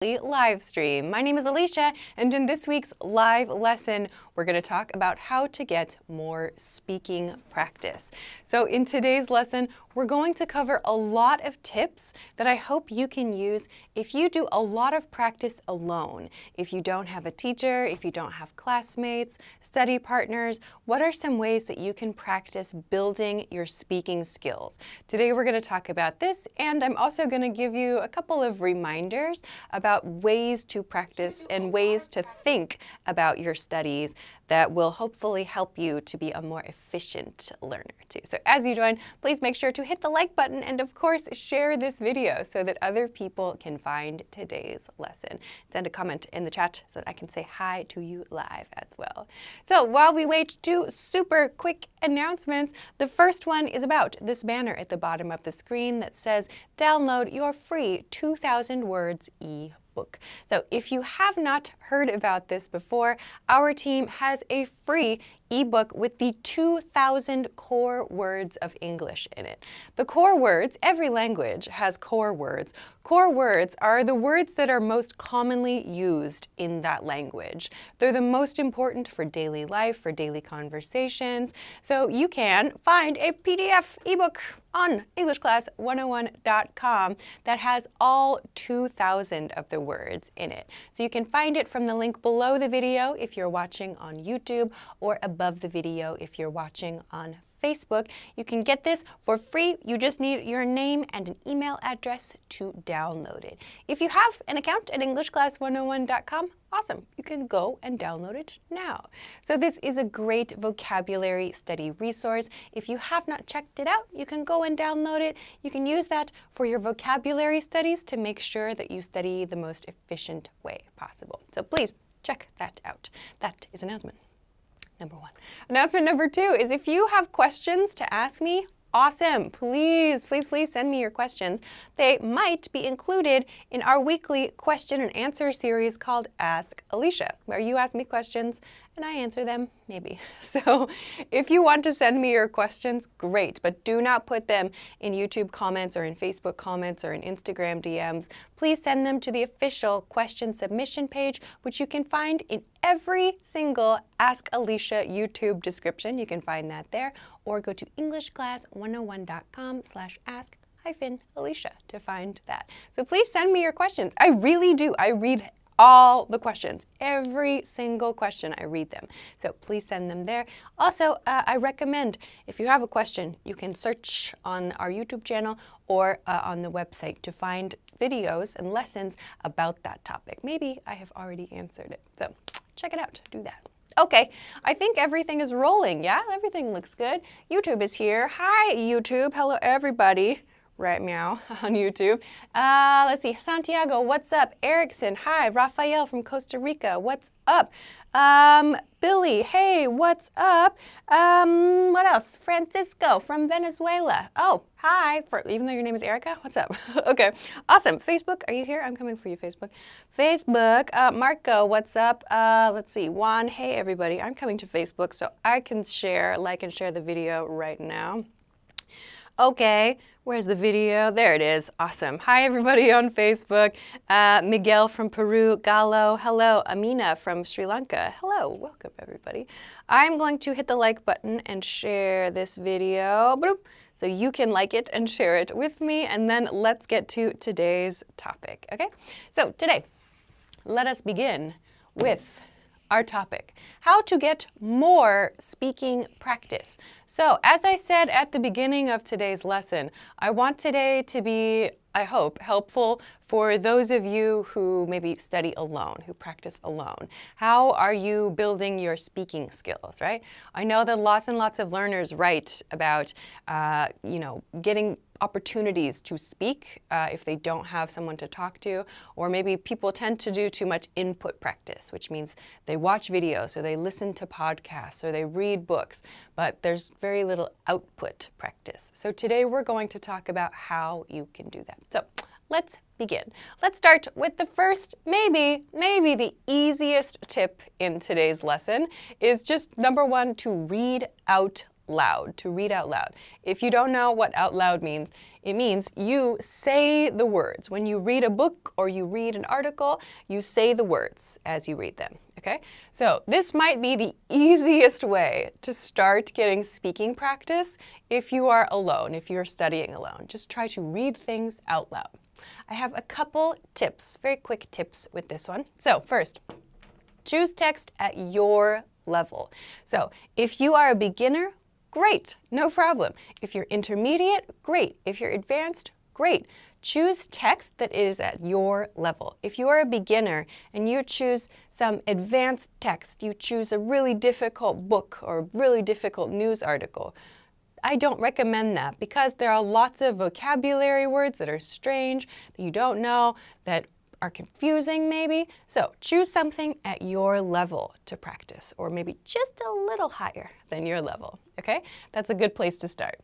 Live stream. My name is Alicia, and in this week's live lesson, we're going to talk about how to get more speaking practice. So in today's lesson, we're going to cover a lot of tips that I hope you can use if you do a lot of practice alone. If you don't have a teacher, if you don't have classmates, study partners, what are some ways that you can practice building your speaking skills? Today we're going to talk about this, and I'm also going to give you a couple of reminders about ways to practice and ways to think about your studies that will hopefully help you to be a more efficient learner too. So as you join, please make sure to hit the like button and of course share this video so that other people can find today's lesson. Send a comment in the chat so that I can say hi to you live as well. So while we wait, two super quick announcements. The first one is about this banner at the bottom of the screen that says download your free 2,000 words ebook. So if you have not heard about this before, our team has a free ebook with the 2,000 core words of English in it. The core words, every language has core words. Core words are the words that are most commonly used in that language. They're the most important for daily life, for daily conversations. So you can find a PDF ebook on EnglishClass101.com that has all 2,000 of the words in it. So you can find it from the link below the video if you're watching on YouTube, or above the video if you're watching on Facebook. You can get this for free. You just need your name and an email address to download it. If you have an account at EnglishClass101.com, awesome. You can go and download it now. So this is a great vocabulary study resource. If you have not checked it out, you can go and download it. You can use that for your vocabulary studies to make sure that you study the most efficient way possible. So please check that out. That is announcement number one. Announcement number two is if you have questions to ask me, awesome. Please send me your questions. They might be included in our weekly question and answer series called Ask Alicia, where you ask me questions and I answer them, maybe. So if you want to send me your questions, great, but do not put them in YouTube comments or in Facebook comments or in Instagram DMs. Please send them to the official question submission page, which you can find in every single Ask Alicia YouTube description. You can find that there, or go to EnglishClass101.com/ask-Alicia to find that. So please send me your questions. I really do. I read all the questions, every single question, I read them. So please send them there. Also, I recommend if you have a question, you can search on our YouTube channel or on the website to find videos and lessons about that topic. Maybe I have already answered it. So check it out, do that. Okay, I think everything is rolling, yeah? Everything looks good. YouTube is here. Hi, YouTube. Hello, everybody. Right meow on YouTube. Let's see, Santiago, what's up? Erickson, hi. Rafael from Costa Rica, what's up? Billy, hey, what's up? What else? Francisco from Venezuela. Oh, hi, even though your name is Erica, what's up? Okay, awesome. Facebook, are you here? I'm coming for you, Facebook. Facebook, Marco, what's up? Let's see, Juan, hey, everybody. I'm coming to Facebook so I can like and share the video right now. Okay, where's the video? There it is. Awesome. Hi, everybody on Facebook. Miguel from Peru. Gallo. Hello. Amina from Sri Lanka. Hello. Welcome, everybody. I'm going to hit the like button and share this video. Boop. So you can like it and share it with me. And then let's get to today's topic. Okay? So today, let us begin with our topic, how to get more speaking practice. So as I said at the beginning of today's lesson, I want today to be, I hope, helpful for those of you who maybe study alone, who practice alone. How are you building your speaking skills, right? I know that lots and lots of learners write about, getting opportunities to speak if they don't have someone to talk to, or maybe people tend to do too much input practice, which means they watch videos or they listen to podcasts or they read books, but there's very little output practice. So today we're going to talk about how you can do that. So let's begin. Let's start with the first, maybe the easiest tip in today's lesson is just number one, to read out loud, to read out loud. If you don't know what out loud means, it means you say the words. When you read a book or you read an article, you say the words as you read them, okay? So this might be the easiest way to start getting speaking practice if you are alone, if you're studying alone. Just try to read things out loud. I have a couple tips, very quick tips with this one. So first, choose text at your level. So if you are a beginner, great, no problem. If you're intermediate, great. If you're advanced, great. Choose text that is at your level. If you are a beginner and you choose some advanced text, you choose a really difficult book or really difficult news article, I don't recommend that because there are lots of vocabulary words that are strange, that you don't know, that are confusing maybe. So choose something at your level to practice, or maybe just a little higher than your level, okay? That's a good place to start.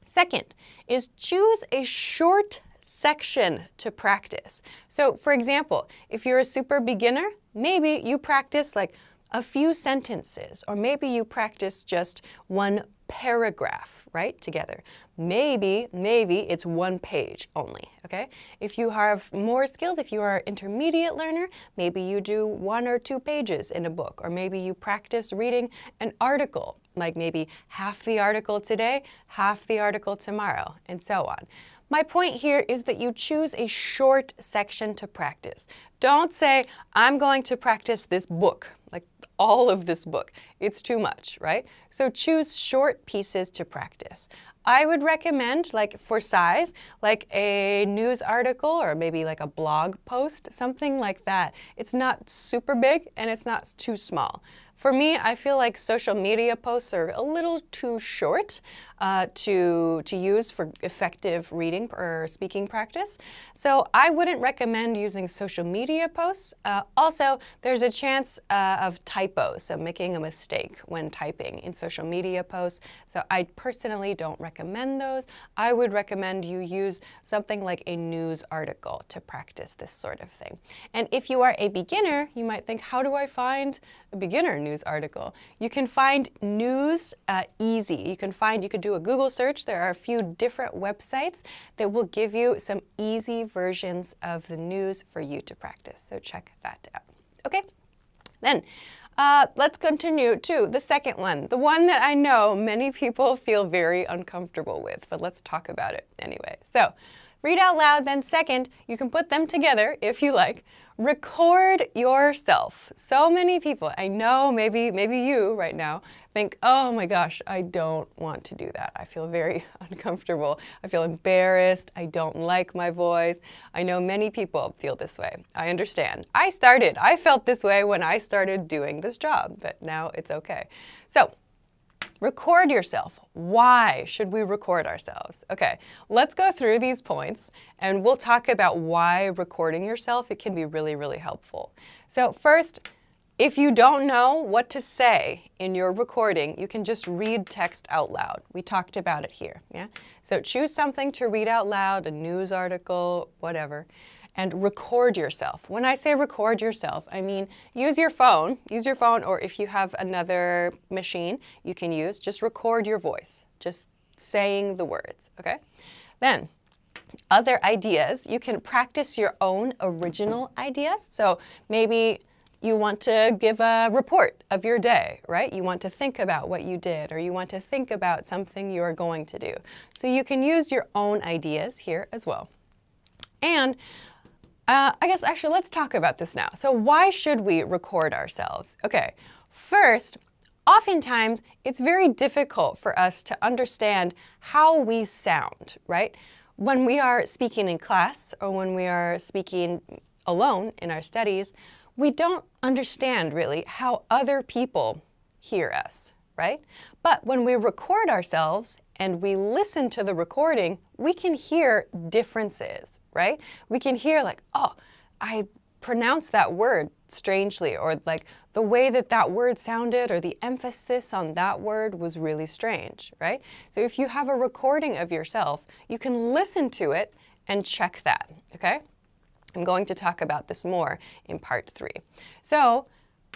Second is choose a short section to practice. So for example, if you're a super beginner, maybe you practice like a few sentences, or maybe you practice just one paragraph, right, together. Maybe it's one page only, okay? If you have more skills, if you are an intermediate learner, maybe you do 1 or 2 pages in a book, or maybe you practice reading an article, like maybe half the article today, half the article tomorrow, and so on. My point here is that you choose a short section to practice. Don't say, I'm going to practice this book, like all of this book. It's too much, right? So choose short pieces to practice. I would recommend, like for size, like a news article or maybe like a blog post, something like that. It's not super big and it's not too small. For me, I feel like social media posts are a little too short to use for effective reading or speaking practice. So I wouldn't recommend using social media posts. Also, there's a chance of typos, so making a mistake when typing in social media posts. So I personally don't recommend those. I would recommend you use something like a news article to practice this sort of thing. And if you are a beginner, you might think, how do I find a beginner news article? You can find news easy. You could do a Google search. There are a few different websites that will give you some easy versions of the news for you to practice. So check that out. Okay, then let's continue to the second one, the one that I know many people feel very uncomfortable with, but let's talk about it anyway. So read out loud, then second, you can put them together if you like. Record yourself. So many people, I know maybe you right now, think, oh my gosh, I don't want to do that. I feel very uncomfortable. I feel embarrassed. I don't like my voice. I know many people feel this way. I understand. I felt this way when I started doing this job, but now it's okay. So record yourself. Why should we record ourselves? Okay, let's go through these points and we'll talk about why recording yourself, it can be really, really helpful. So first, if you don't know what to say in your recording, you can just read text out loud. We talked about it here, yeah? So choose something to read out loud, a news article, whatever, and record yourself. When I say record yourself, I mean use your phone, or if you have another machine you can use, just record your voice, just saying the words, okay? Then, other ideas, you can practice your own original ideas. So maybe you want to give a report of your day, right? You want to think about what you did, or you want to think about something you are going to do. So you can use your own ideas here as well. And I guess actually let's talk about this now. So why should we record ourselves? Okay, first, oftentimes it's very difficult for us to understand how we sound, right? When we are speaking in class or when we are speaking alone in our studies, we don't understand really how other people hear us, right? But when we record ourselves and we listen to the recording, we can hear differences, right? We can hear like, oh, I pronounced that word strangely, or like the way that that word sounded or the emphasis on that word was really strange, right? So if you have a recording of yourself, you can listen to it and check that, okay? I'm going to talk about this more in part 3. So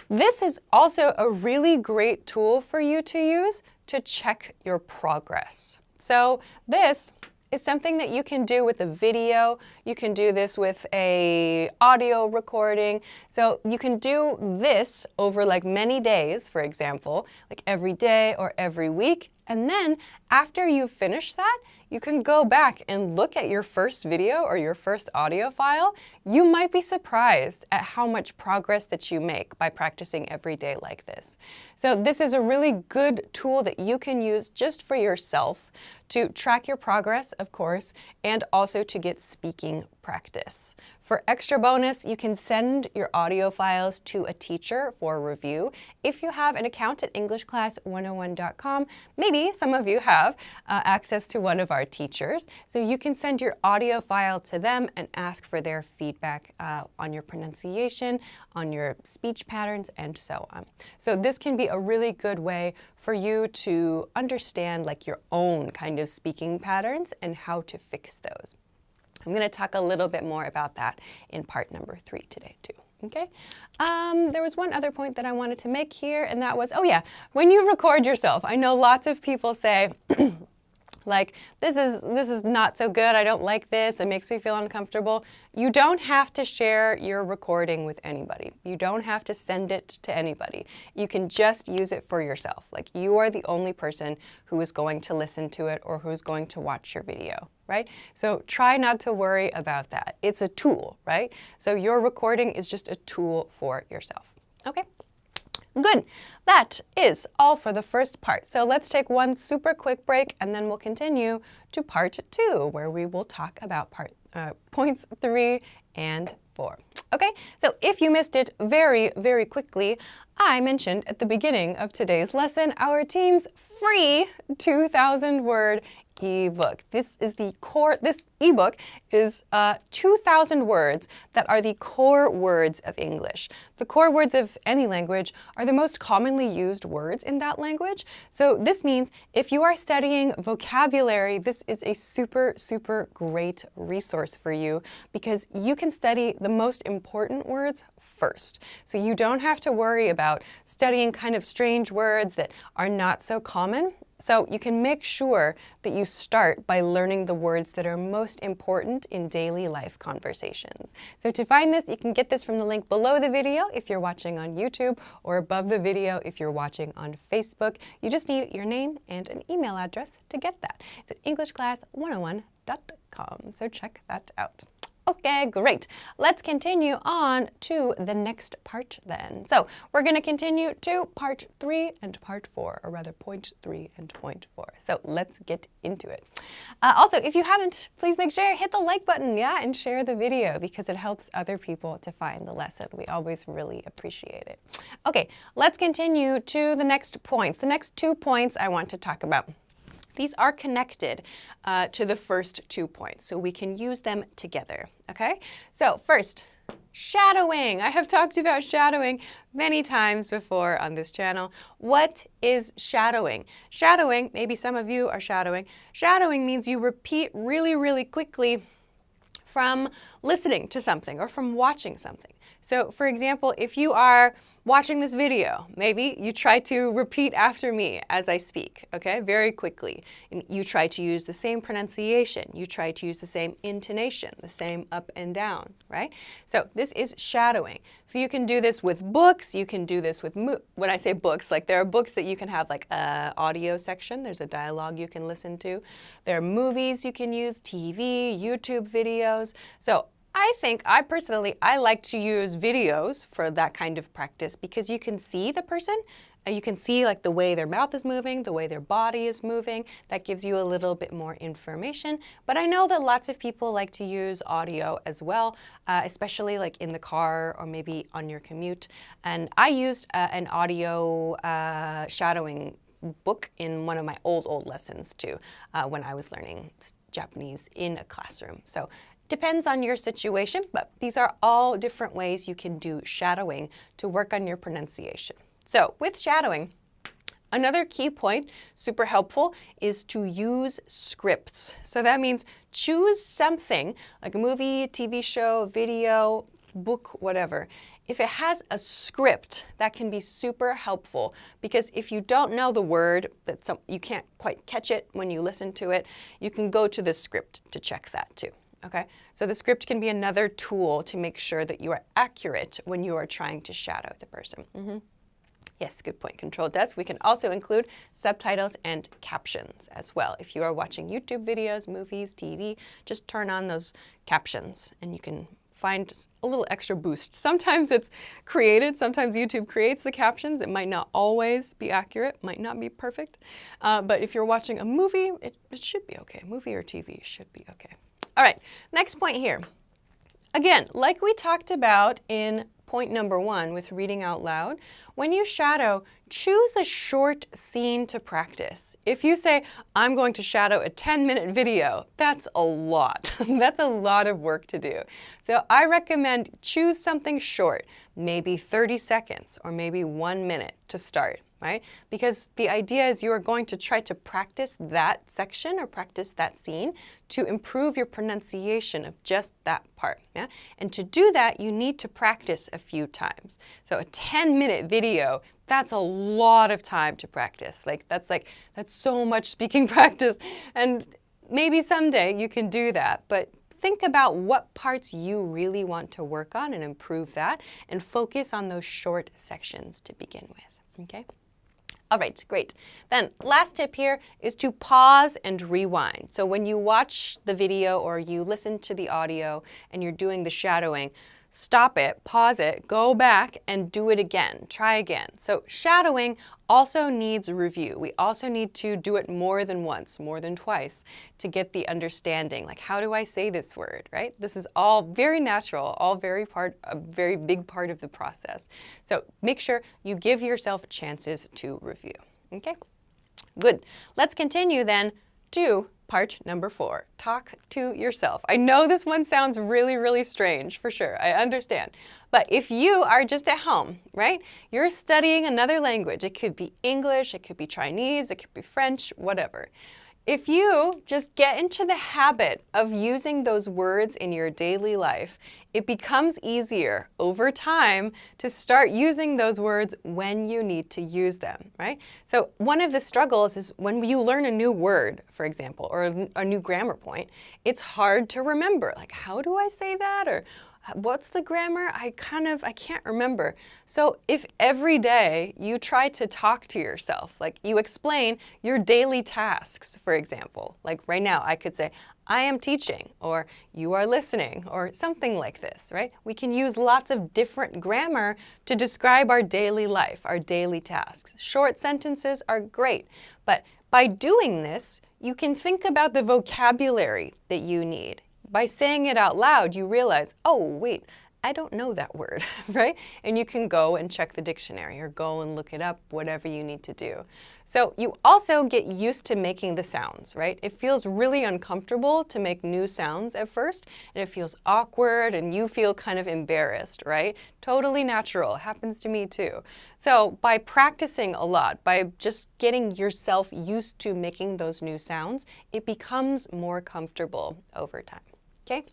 This is also a really great tool for you to use to check your progress. So this is something that you can do with a video. You can do this with a audio recording. So you can do this over like many days, for example, like every day or every week. And then after you finish that, you can go back and look at your first video or your first audio file. You might be surprised at how much progress that you make by practicing every day like this. So this is a really good tool that you can use just for yourself to track your progress, of course, and also to get speaking practice. For extra bonus, you can send your audio files to a teacher for review. If you have an account at EnglishClass101.com, maybe some of you have access to one of our teachers. So you can send your audio file to them and ask for their feedback on your pronunciation, on your speech patterns, and so on. So this can be a really good way for you to understand like your own kind of speaking patterns and how to fix those. I'm going to talk a little bit more about that in part number 3 today too. Okay. There was one other point that I wanted to make here, and that was, oh yeah, when you record yourself, I know lots of people say, like, this is not so good, I don't like this, it makes me feel uncomfortable. You don't have to share your recording with anybody. You don't have to send it to anybody. You can just use it for yourself. Like, you are the only person who is going to listen to it or who's going to watch your video, right? So try not to worry about that. It's a tool, right? So your recording is just a tool for yourself, okay? Good. That is all for the first part. So let's take one super quick break and then we'll continue to part 2, where we will talk about points 3 and 4. Okay, so if you missed it very, very quickly, I mentioned at the beginning of today's lesson our team's free 2,000-word ebook. This ebook is 2,000 words that are the core words of English. The core words of any language are the most commonly used words in that language. So this means if you are studying vocabulary, this is a super, super great resource for you because you can study the most important words first. So you don't have to worry about studying kind of strange words that are not so common. So you can make sure that you start by learning the words that are most important in daily life conversations. So to find this, you can get this from the link below the video if you're watching on YouTube, or above the video if you're watching on Facebook. You just need your name and an email address to get that. It's at EnglishClass101.com, so check that out. Okay, great. Let's continue on to the next part then. So we're going to continue to part 3 and part 4, or rather point 3 and point 4. So let's get into it. Also, if you haven't, please make sure hit the like button, yeah, and share the video because it helps other people to find the lesson. We always really appreciate it. Okay, let's continue to the next points. The next 2 points I want to talk about. These are connected to the first 2 points, so we can use them together, okay? So first, shadowing. I have talked about shadowing many times before on this channel. What is shadowing? Shadowing, maybe some of you are shadowing. Shadowing means you repeat really, really quickly from listening to something or from watching something. So for example, if you are watching this video, maybe you try to repeat after me as I speak, okay, very quickly. And you try to use the same pronunciation. You try to use the same intonation, the same up and down, right? So this is shadowing. So you can do this with books. You can do this with, when I say books, like there are books that you can have like an audio section. There's a dialogue you can listen to. There are movies you can use, TV, YouTube videos. So I personally like to use videos for that kind of practice because you can see the person, you can see like the way their mouth is moving, the way their body is moving. That gives you a little bit more information. But I know that lots of people like to use audio as well, especially like in the car or maybe on your commute. And I used an audio shadowing book in one of my old lessons too, when I was learning Japanese in a classroom. So depends on your situation, but these are all different ways you can do shadowing to work on your pronunciation. So with shadowing, another key point, super helpful, is to use scripts. So that means choose something like a movie, TV show, video, book, whatever, if it has a script, that can be super helpful, because if you don't know the word, you can't quite catch it when you listen to it, you can go to the script to check that too. Okay, so the script can be another tool to make sure that you are accurate when you are trying to shadow the person. Yes, good point. Control does. We can also include subtitles and captions as well. If you are watching YouTube videos, movies, TV, just turn on those captions and you can find a little extra boost. Sometimes it's created, sometimes YouTube creates the captions. It might not always be accurate, might not be perfect. But if you're watching a movie, it should be okay. Movie or TV should be okay. All right, next point here. Again, like we talked about in point number 1 with reading out loud, when you shadow, choose a short scene to practice. If you say, I'm going to shadow a 10-minute video, that's a lot. That's a lot of work to do. So I recommend choose something short, maybe 30 seconds or maybe 1 minute to start. Right? Because the idea is you are going to try to practice that section or practice that scene to improve your pronunciation of just that part. Yeah? And to do that, you need to practice a few times. So a 10-minute video, that's a lot of time to practice. That's so much speaking practice. And maybe someday you can do that, but think about what parts you really want to work on and improve that, and focus on those short sections to begin with. Okay? All right, great. Then last tip here is to pause and rewind. So when you watch the video or you listen to the audio and you're doing the shadowing, stop it, pause it, go back and do it again. Try again. So shadowing also needs review. We also need to do it more than once, more than twice, to get the understanding. Like, how do I say this word, right? This is all very natural, all a very big part of the process. So make sure you give yourself chances to review. Okay? Good. Let's continue then to part number 4, talk to yourself. I know this one sounds really, really strange, for sure, I understand. But if you are just at home, right, you're studying another language. It could be English, it could be Chinese, it could be French, whatever. If you just get into the habit of using those words in your daily life, it becomes easier over time to start using those words when you need to use them, right? So one of the struggles is when you learn a new word, for example, or a new grammar point, it's hard to remember. Like, how do I say that? Or what's the grammar? I can't remember. So if every day you try to talk to yourself, like you explain your daily tasks, for example, like right now I could say, I am teaching, or you are listening, or something like this, right? We can use lots of different grammar to describe our daily life, our daily tasks. Short sentences are great, but by doing this, you can think about the vocabulary that you need. By saying it out loud, you realize, oh, wait, I don't know that word, right? And you can go and check the dictionary or go and look it up, whatever you need to do. So you also get used to making the sounds, right? It feels really uncomfortable to make new sounds at first, and it feels awkward and you feel kind of embarrassed, right? Totally natural, happens to me too. So by practicing a lot, by just getting yourself used to making those new sounds, it becomes more comfortable over time. Okay?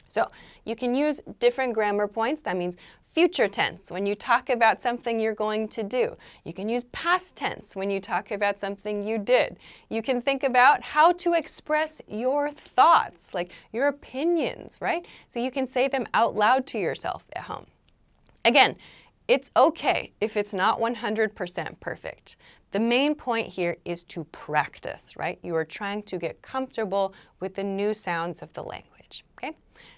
So you can use different grammar points. That means future tense when you talk about something you're going to do. You can use past tense when you talk about something you did. You can think about how to express your thoughts, like your opinions, right? So you can say them out loud to yourself at home. Again, it's okay if it's not 100% perfect. The main point here is to practice, right? You are trying to get comfortable with the new sounds of the language, okay?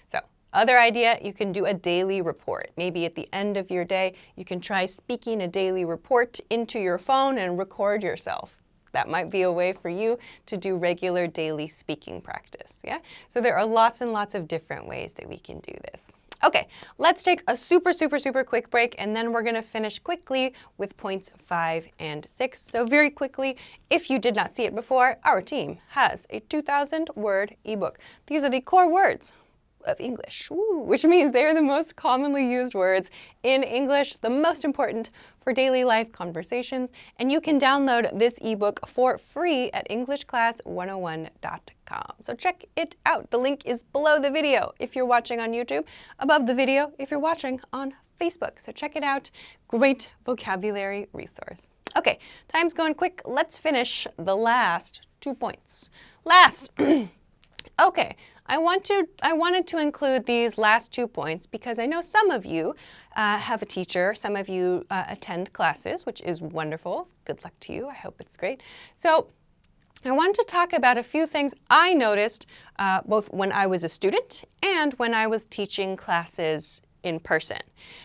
So, other idea, you can do a daily report. Maybe at the end of your day, you can try speaking a daily report into your phone and record yourself. That might be a way for you to do regular daily speaking practice, yeah? So there are lots and lots of different ways that we can do this. Okay, let's take a super quick break, and then we're going to finish quickly with points 5 and 6. So very quickly, if you did not see it before, our team has a 2,000-word ebook. These are the core words of English, which means they are the most commonly used words in English, the most important for daily life conversations, and you can download this ebook for free at EnglishClass101.com. immersion.com. So check it out. The link is below the video if you're watching on YouTube, above the video if you're watching on Facebook. So check it out. Great vocabulary resource. Okay, time's going quick. Let's finish the last 2 points. Last. Okay, I wanted to include these last 2 points because I know some of you have a teacher, some of you attend classes, which is wonderful. Good luck to you. I hope it's great. So I want to talk about a few things I noticed both when I was a student and when I was teaching classes in person.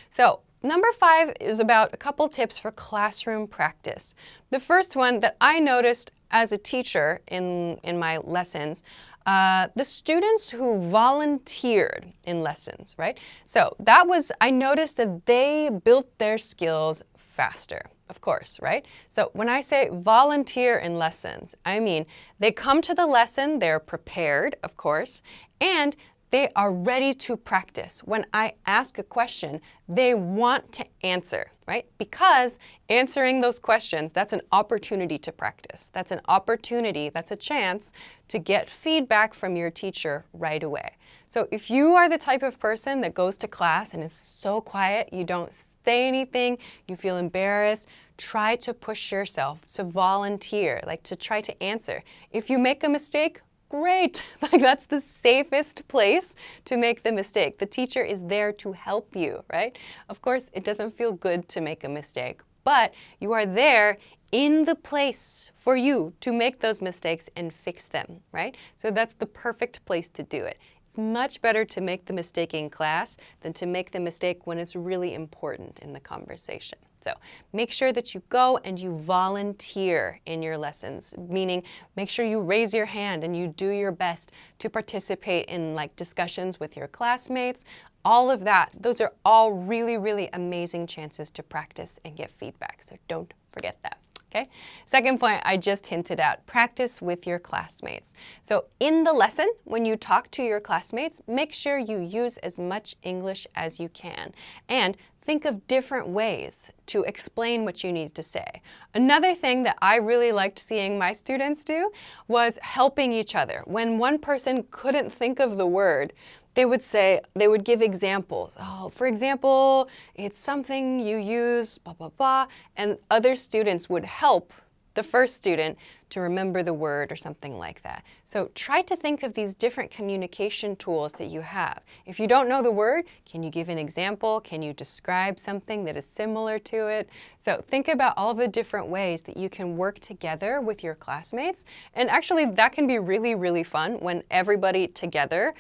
So number 5 is about a couple tips for classroom practice. The first one that I noticed as a teacher in my lessons, the students who volunteered in lessons, right? So I noticed that they built their skills faster, of course, right? So when I say volunteer in lessons, I mean they come to the lesson, they're prepared, of course, and they are ready to practice. When I ask a question, they want to answer, right? Because answering those questions, that's an opportunity to practice. That's an opportunity, that's a chance to get feedback from your teacher right away. So if you are the type of person that goes to class and is so quiet, you don't say anything, you feel embarrassed, try to push yourself to volunteer, like to try to answer. If you make a mistake, great, like that's the safest place to make the mistake. The teacher is there to help you, right? Of course, it doesn't feel good to make a mistake, but you are there in the place for you to make those mistakes and fix them, right? So that's the perfect place to do it. It's much better to make the mistake in class than to make the mistake when it's really important in the conversation. So make sure that you go and you volunteer in your lessons, meaning make sure you raise your hand and you do your best to participate in like discussions with your classmates. All of that, those are all really, really amazing chances to practice and get feedback. So don't forget that. Okay. Second point I just hinted at, practice with your classmates. So in the lesson, when you talk to your classmates, make sure you use as much English as you can and think of different ways to explain what you need to say. Another thing that I really liked seeing my students do was helping each other. When one person couldn't think of the word, they would give examples. Oh, for example, it's something you use, blah, blah, blah, and other students would help the first student to remember the word or something like that. So try to think of these different communication tools that you have. If you don't know the word, can you give an example? Can you describe something that is similar to it? So think about all the different ways that you can work together with your classmates. And actually that can be really, really fun when everybody together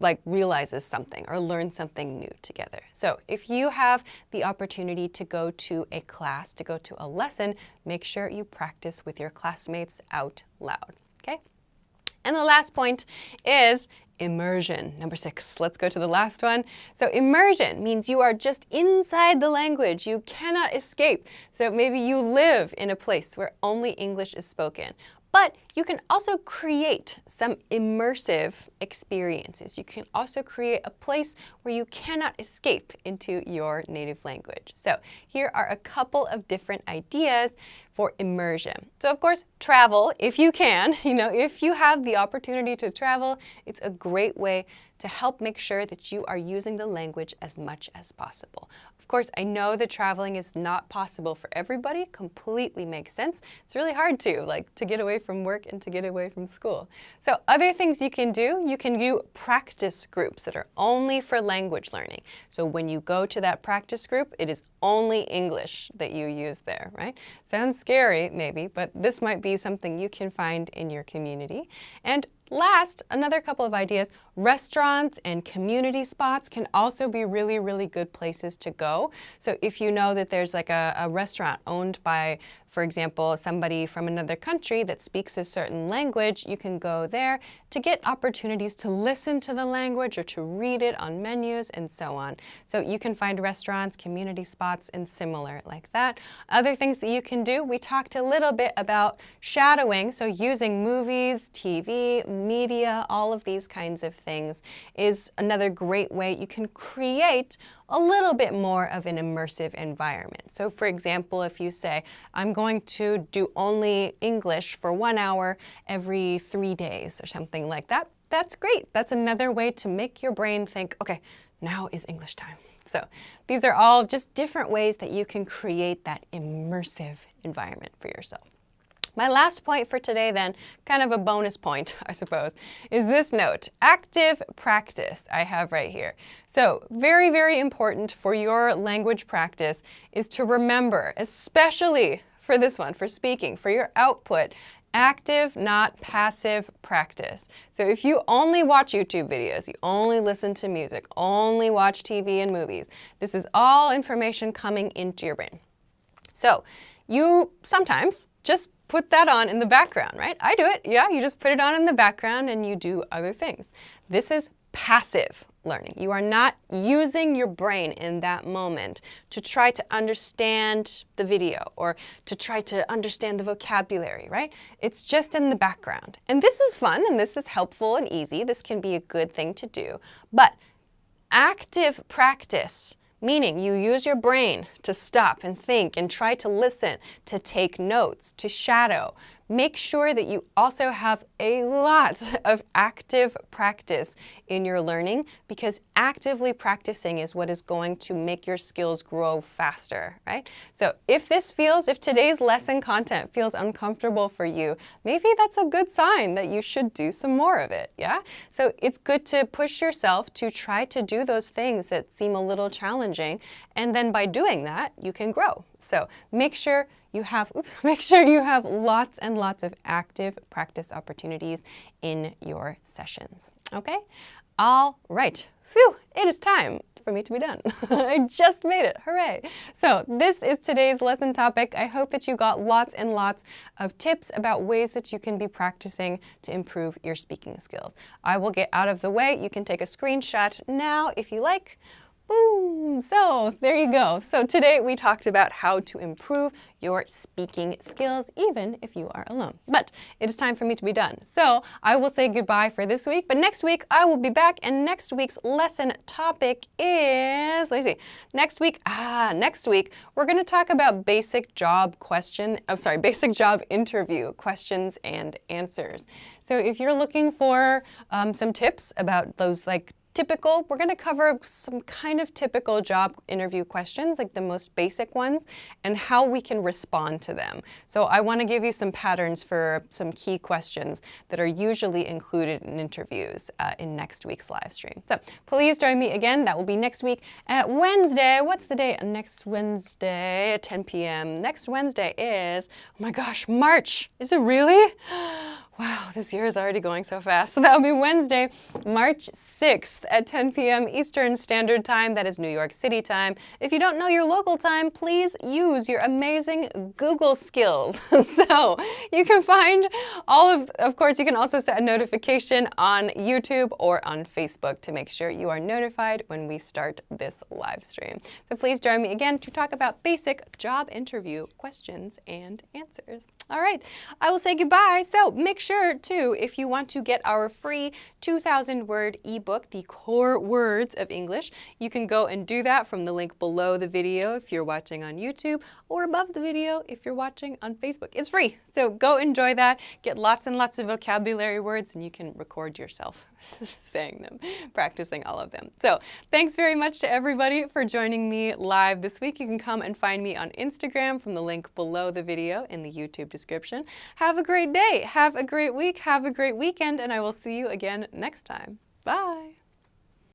like realizes something or learns something new together. So if you have the opportunity to go to a class, to go to a lesson, make sure you practice with your classmates out loud, okay? And the last point is immersion. Number 6, let's go to the last one. So immersion means you are just inside the language. You cannot escape. So maybe you live in a place where only English is spoken. But you can also create some immersive experiences. You can also create a place where you cannot escape into your native language. So here are a couple of different ideas for immersion. So of course, travel if you can. If you have the opportunity to travel, it's a great way to help make sure that you are using the language as much as possible. Of course, I know that traveling is not possible for everybody. Completely makes sense. It's really hard to get away from work and to get away from school. So other things you can do practice groups that are only for language learning. So when you go to that practice group, it is only English that you use there, right? Sounds scary maybe, but this might be something you can find in your community. And last, another couple of ideas, restaurants and community spots can also be really, really good places to go. So if you know that there's like a restaurant owned by, for example, somebody from another country that speaks a certain language, you can go there to get opportunities to listen to the language or to read it on menus and so on. So you can find restaurants, community spots, and similar like that. Other things that you can do, we talked a little bit about shadowing, so using movies, TV, media, all of these kinds of things is another great way you can create a little bit more of an immersive environment. So for example, if you say, I'm going to do only English for 1 hour every 3 days or something like that. That's great. That's another way to make your brain think, okay, now is English time. So these are all just different ways that you can create that immersive environment for yourself. My last point for today then, kind of a bonus point, I suppose, is this note, active practice I have right here. So very, very important for your language practice is to remember, especially for this one, for speaking, for your output, active, not passive practice. So if you only watch YouTube videos, you only listen to music, only watch TV and movies, this is all information coming into your brain. So you sometimes just put that on in the background, right? I do it, yeah, you just put it on in the background and you do other things. This is passive learning. You are not using your brain in that moment to try to understand the video or to try to understand the vocabulary, right? It's just in the background. And this is fun and this is helpful and easy. This can be a good thing to do. But active practice, meaning you use your brain to stop and think and try to listen, to take notes, to shadow. Make sure that you also have a lot of active practice in your learning, because actively practicing is what is going to make your skills grow faster, right? So if today's lesson content feels uncomfortable for you, maybe that's a good sign that you should do some more of it, yeah? So it's good to push yourself to try to do those things that seem a little challenging, and then by doing that, you can grow. So make sure you have lots and lots of active practice opportunities in your sessions, okay? All right, phew, it is time for me to be done. I just made it, hooray. So this is today's lesson topic. I hope that you got lots and lots of tips about ways that you can be practicing to improve your speaking skills. I will get out of the way. You can take a screenshot now if you like. Boom! So there you go. So today we talked about how to improve your speaking skills even if you are alone. But it is time for me to be done. So I will say goodbye for this week, but next week I will be back, and next week's lesson topic is, next week we're going to talk about basic job interview questions and answers. So if you're looking for some tips about those we're going to cover some kind of typical job interview questions, like the most basic ones, and how we can respond to them. So I want to give you some patterns for some key questions that are usually included in interviews in next week's live stream. So please join me again. That will be next week at Wednesday. What's the date? Next Wednesday at 10 p.m. Next Wednesday is, oh my gosh, March. Is it really? Wow, this year is already going so fast. So that will be Wednesday, March 6th at 10 p.m. Eastern Standard Time. That is New York City time. If you don't know your local time, please use your amazing Google skills. So you can find of course, you can also set a notification on YouTube or on Facebook to make sure you are notified when we start this live stream. So please join me again to talk about basic job interview questions and answers. All right, I will say goodbye. So make sure too, if you want to get our free 2,000-word ebook, The Core Words of English, you can go and do that from the link below the video if you're watching on YouTube, or above the video if you're watching on Facebook. It's free, so go enjoy that. Get lots and lots of vocabulary words, and you can record yourself saying them, practicing all of them. So thanks very much to everybody for joining me live this week. You can come and find me on Instagram from the link below the video in the YouTube description. Have a great day, have a great week, have a great weekend, and I will see you again next time. Bye.